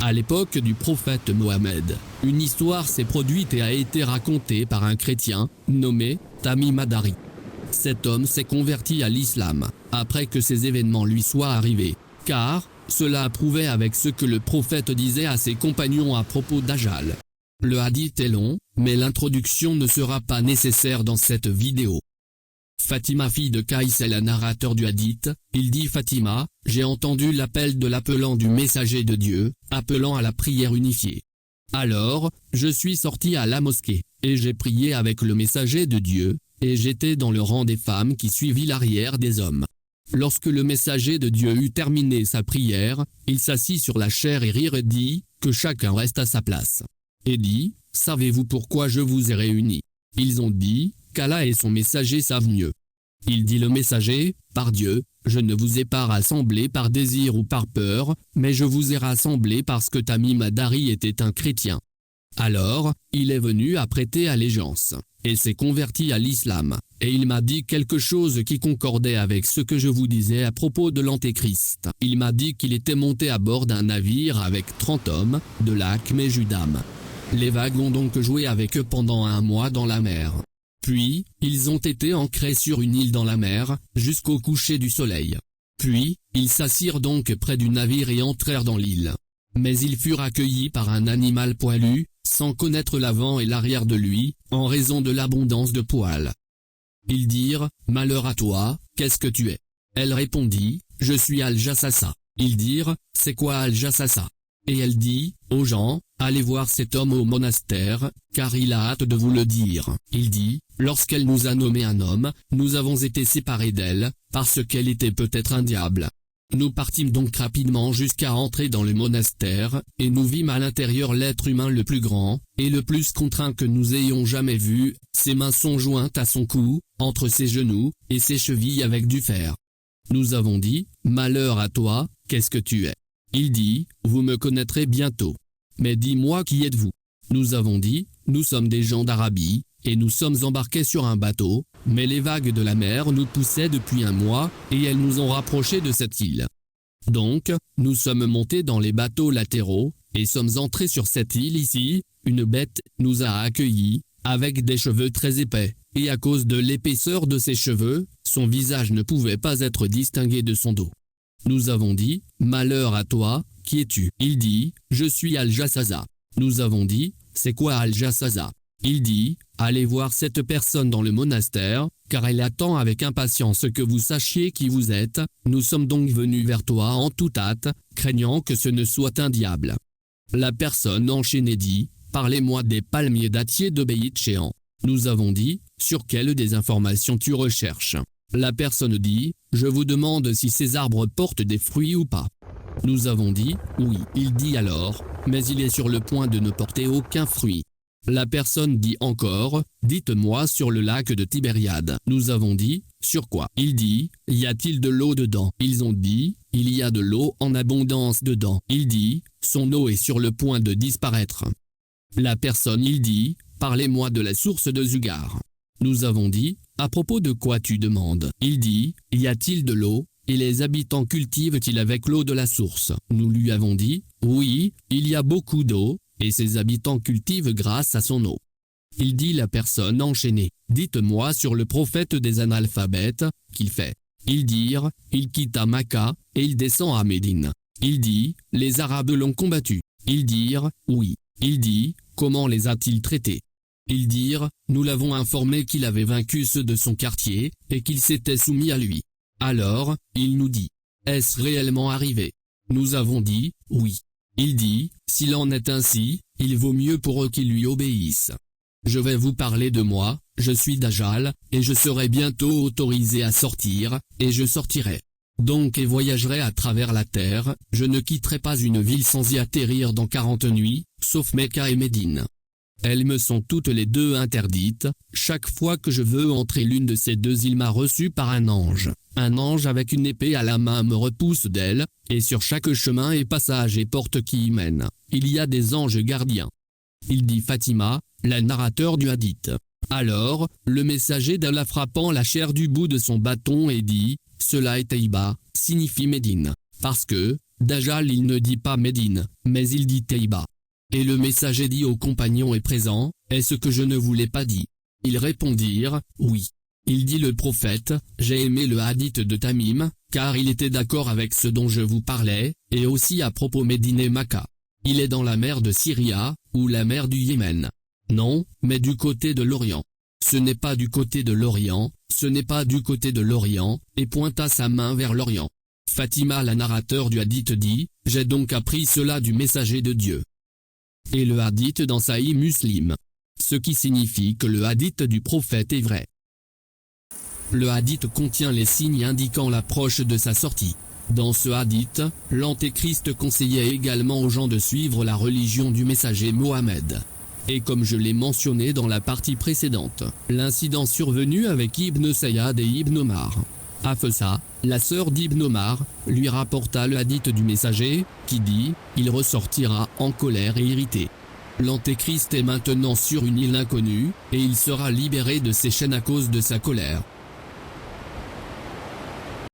À l'époque du prophète Mohammed, une histoire s'est produite et a été racontée par un chrétien, nommé Tamim ad-Dari. Cet homme s'est converti à l'islam, après que ces événements lui soient arrivés, car cela approuvait avec ce que le prophète disait à ses compagnons à propos d'Ajal. Le hadith est long, mais l'introduction ne sera pas nécessaire dans cette vidéo. Fatima fille de Qaïs est la narrateur du hadith. Il dit: Fatima, j'ai entendu l'appel de l'appelant du messager de Dieu, appelant à la prière unifiée. Alors, je suis sorti à la mosquée, et j'ai prié avec le messager de Dieu, et j'étais dans le rang des femmes qui suivit l'arrière des hommes. Lorsque le messager de Dieu eut terminé sa prière, il s'assit sur la chaire et rire et dit, que chacun reste à sa place. Et dit, savez-vous pourquoi je vous ai réunis? Ils ont dit, qu'Allah et son messager savent mieux. Il dit le messager, par Dieu, je ne vous ai pas rassemblés par désir ou par peur, mais je vous ai rassemblés parce que Tamim ad-Dari était un chrétien. Alors, il est venu à prêter allégeance, et s'est converti à l'islam, et il m'a dit quelque chose qui concordait avec ce que je vous disais à propos de l'Antéchrist. Il m'a dit qu'il était monté à bord d'un navire avec 30 hommes, de l'Akm et Judam. Les vagues ont donc joué avec eux pendant un mois dans la mer. Puis, ils ont été ancrés sur une île dans la mer, jusqu'au coucher du soleil. Puis, ils s'assirent donc près du navire et entrèrent dans l'île. Mais ils furent accueillis par un animal poilu, sans connaître l'avant et l'arrière de lui, en raison de l'abondance de poils. Ils dirent, malheur à toi, qu'est-ce que tu es? Elle répondit, je suis Al-Jassasa. Ils dirent, c'est quoi Al-Jassasa? Et elle dit, aux gens, allez voir cet homme au monastère, car il a hâte de vous le dire. Il dit, lorsqu'elle nous a nommé un homme, nous avons été séparés d'elle, parce qu'elle était peut-être un diable. Nous partîmes donc rapidement jusqu'à entrer dans le monastère, et nous vîmes à l'intérieur l'être humain le plus grand, et le plus contraint que nous ayons jamais vu. Ses mains sont jointes à son cou, entre ses genoux, et ses chevilles avec du fer. Nous avons dit, malheur à toi, qu'est-ce que tu es? Il dit, vous me connaîtrez bientôt. Mais dis-moi qui êtes-vous? Nous avons dit, nous sommes des gens d'Arabie, et nous sommes embarqués sur un bateau, mais les vagues de la mer nous poussaient depuis un mois, et elles nous ont rapprochés de cette île. Donc, nous sommes montés dans les bateaux latéraux, et sommes entrés sur cette île ici. Une bête nous a accueillis, avec des cheveux très épais, et à cause de l'épaisseur de ses cheveux, son visage ne pouvait pas être distingué de son dos. Nous avons dit, malheur à toi, qui es-tu? Il dit, je suis Al-Jassasa. Nous avons dit, c'est quoi Al-Jassasa? Il dit, allez voir cette personne dans le monastère, car elle attend avec impatience que vous sachiez qui vous êtes. Nous sommes donc venus vers toi en toute hâte, craignant que ce ne soit un diable. La personne enchaînée dit, parlez-moi des palmiers dattiers de Beit Shean. Nous avons dit, sur quelle des informations tu recherches? La personne dit, je vous demande si ces arbres portent des fruits ou pas. Nous avons dit, oui. Il dit alors, mais il est sur le point de ne porter aucun fruit. La personne dit encore, dites-moi sur le lac de Tibériade. Nous avons dit, sur quoi? Il dit, y a-t-il de l'eau dedans? Ils ont dit, il y a de l'eau en abondance dedans. Il dit, son eau est sur le point de disparaître. La personne il dit, parlez-moi de la source de Zugar. Nous avons dit, à propos de quoi tu demandes? Il dit, y a-t-il de l'eau, et les habitants cultivent-ils avec l'eau de la source? Nous lui avons dit, oui, il y a beaucoup d'eau, et ses habitants cultivent grâce à son eau. Il dit la personne enchaînée, dites-moi sur le prophète des analphabètes, qu'il fait. Ils dirent, il quitta Makkah, et il descend à Médine. Il dit, les Arabes l'ont combattu. Ils dirent, oui. Il dit, comment les a-t-il traités? Ils dirent, nous l'avons informé qu'il avait vaincu ceux de son quartier, et qu'ils s'étaient soumis à lui. Alors, il nous dit, est-ce réellement arrivé? Nous avons dit, oui. Il dit, s'il en est ainsi, il vaut mieux pour eux qu'ils lui obéissent. Je vais vous parler de moi, je suis Dajjal, et je serai bientôt autorisé à sortir, et je sortirai. Donc et voyagerai à travers la terre, je ne quitterai pas une ville sans y atterrir dans 40 nuits, sauf Mecca et Médine. Elles me sont toutes les deux interdites. Chaque fois que je veux entrer l'une de ces deux îles m'a reçu par un ange. Un ange avec une épée à la main me repousse d'elle, et sur chaque chemin et passage et porte qui y mène, il y a des anges gardiens. Il dit Fatima, la narrateur du hadith. Alors, le messager d'Allah frappant la chair du bout de son bâton et dit, cela est Taïba, signifie Médine. Parce que, Dajjal il ne dit pas Médine, mais il dit Taïba. Et le messager dit aux compagnons et présents, est-ce que je ne vous l'ai pas dit? Ils répondirent, oui. Il dit le prophète, j'ai aimé le hadith de Tamim, car il était d'accord avec ce dont je vous parlais, et aussi à propos Médine et Makkah. Il est dans la mer de Syria, ou la mer du Yémen. Non, mais du côté de l'Orient. Ce n'est pas du côté de l'Orient, ce n'est pas du côté de l'Orient, et pointa sa main vers l'Orient. Fatima la narrateur du hadith dit, j'ai donc appris cela du messager de Dieu. Et le hadith dans Sahih Muslim. Ce qui signifie que le hadith du prophète est vrai. Le hadith contient les signes indiquant l'approche de sa sortie. Dans ce hadith, l'Antéchrist conseillait également aux gens de suivre la religion du messager Mohammed. Et comme je l'ai mentionné dans la partie précédente, l'incident survenu avec Ibn Sayyad et Ibn Omar. Hafsa, la sœur d'Ibn Omar, lui rapporta le hadith du messager, qui dit, il ressortira en colère et irrité. L'Antéchrist est maintenant sur une île inconnue, et il sera libéré de ses chaînes à cause de sa colère.